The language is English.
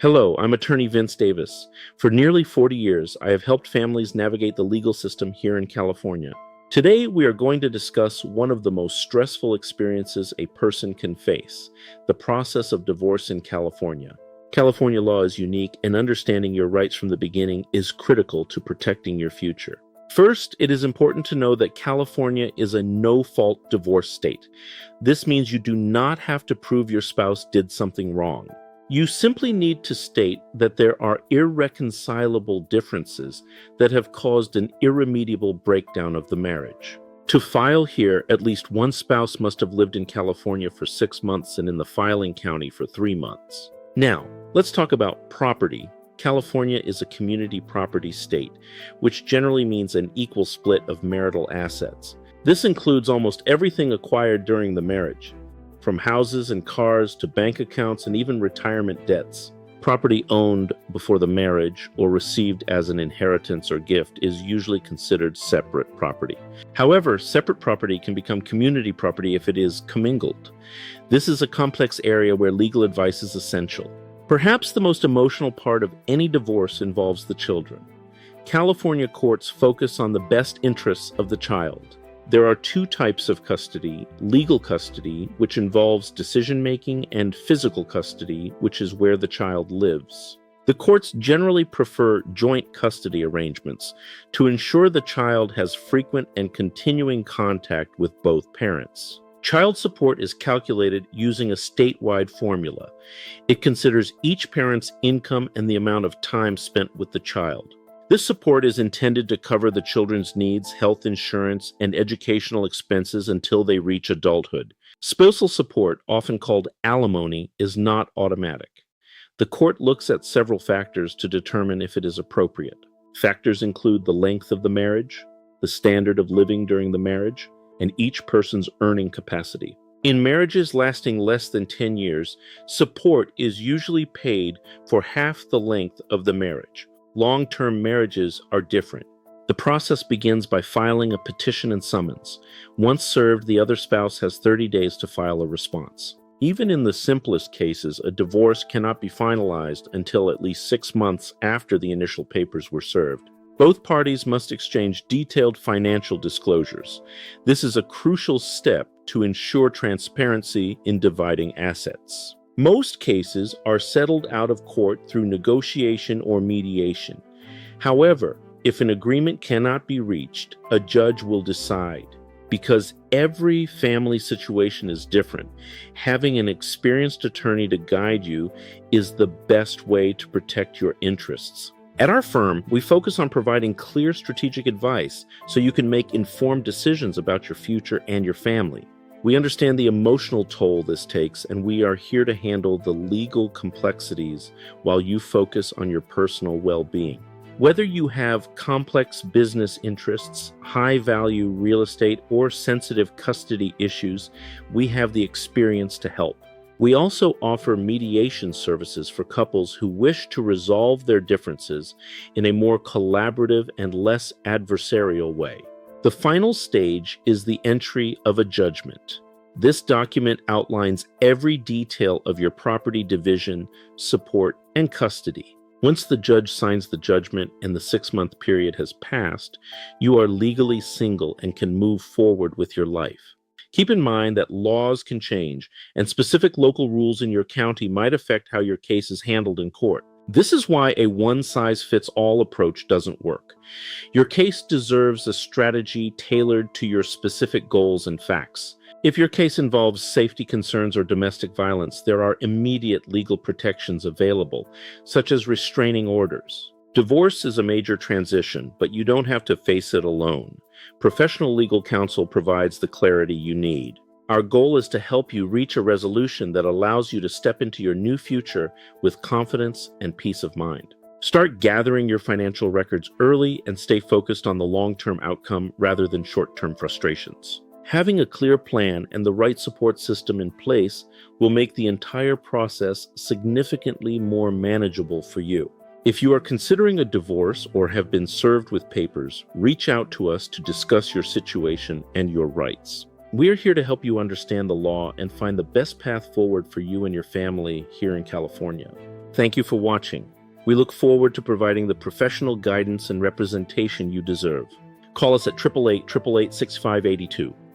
Hello, I'm attorney Vince Davis. For nearly 40 years, I have helped families navigate the legal system here in California. Today, we are going to discuss one of the most stressful experiences a person can face, the process of divorce in California. California law is unique, and understanding your rights from the beginning is critical to protecting your future. First, it is important to know that California is a no-fault divorce state. This means you do not have to prove your spouse did something wrong. You simply need to state that there are irreconcilable differences that have caused an irremediable breakdown of the marriage. To file here, at least one spouse must have lived in California for 6 months and in the filing county for 3 months. Now, let's talk about property. California is a community property state, which generally means an equal split of marital assets. This includes almost everything acquired during the marriage, from houses and cars to bank accounts and even retirement debts. Property owned before the marriage or received as an inheritance or gift is usually considered separate property. However, separate property can become community property if it is commingled. This is a complex area where legal advice is essential. Perhaps the most emotional part of any divorce involves the children. California courts focus on the best interests of the child. There are 2 types of custody: legal custody, which involves decision-making, and physical custody, which is where the child lives. The courts generally prefer joint custody arrangements to ensure the child has frequent and continuing contact with both parents. Child support is calculated using a statewide formula. It considers each parent's income and the amount of time spent with the child. This support is intended to cover the children's needs, health insurance, and educational expenses until they reach adulthood. Spousal support, often called alimony, is not automatic. The court looks at several factors to determine if it is appropriate. Factors include the length of the marriage, the standard of living during the marriage, and each person's earning capacity. In marriages lasting less than 10 years, support is usually paid for half the length of the marriage. Long-term marriages are different. The process begins by filing a petition and summons. Once served, the other spouse has 30 days to file a response. Even in the simplest cases, a divorce cannot be finalized until at least 6 months after the initial papers were served. Both parties must exchange detailed financial disclosures. This is a crucial step to ensure transparency in dividing assets. Most cases are settled out of court through negotiation or mediation. However, if an agreement cannot be reached, a judge will decide. Because every family situation is different, having an experienced attorney to guide you is the best way to protect your interests. At our firm, we focus on providing clear strategic advice so you can make informed decisions about your future and your family. We understand the emotional toll this takes, and we are here to handle the legal complexities while you focus on your personal well-being. Whether you have complex business interests, high-value real estate, or sensitive custody issues, we have the experience to help. We also offer mediation services for couples who wish to resolve their differences in a more collaborative and less adversarial way. The final stage is the entry of a judgment. This document outlines every detail of your property division, support, and custody. Once the judge signs the judgment and the 6-month period has passed, you are legally single and can move forward with your life. Keep in mind that laws can change, and specific local rules in your county might affect how your case is handled in court. This is why a one-size-fits-all approach doesn't work. Your case deserves a strategy tailored to your specific goals and facts. If your case involves safety concerns or domestic violence, there are immediate legal protections available, such as restraining orders. Divorce is a major transition, but you don't have to face it alone. Professional legal counsel provides the clarity you need. Our goal is to help you reach a resolution that allows you to step into your new future with confidence and peace of mind. Start gathering your financial records early and stay focused on the long-term outcome rather than short-term frustrations. Having a clear plan and the right support system in place will make the entire process significantly more manageable for you. If you are considering a divorce or have been served with papers, reach out to us to discuss your situation and your rights. We are here to help you understand the law and find the best path forward for you and your family here in California. Thank you for watching. We look forward to providing the professional guidance and representation you deserve. Call us at 888-888-6582.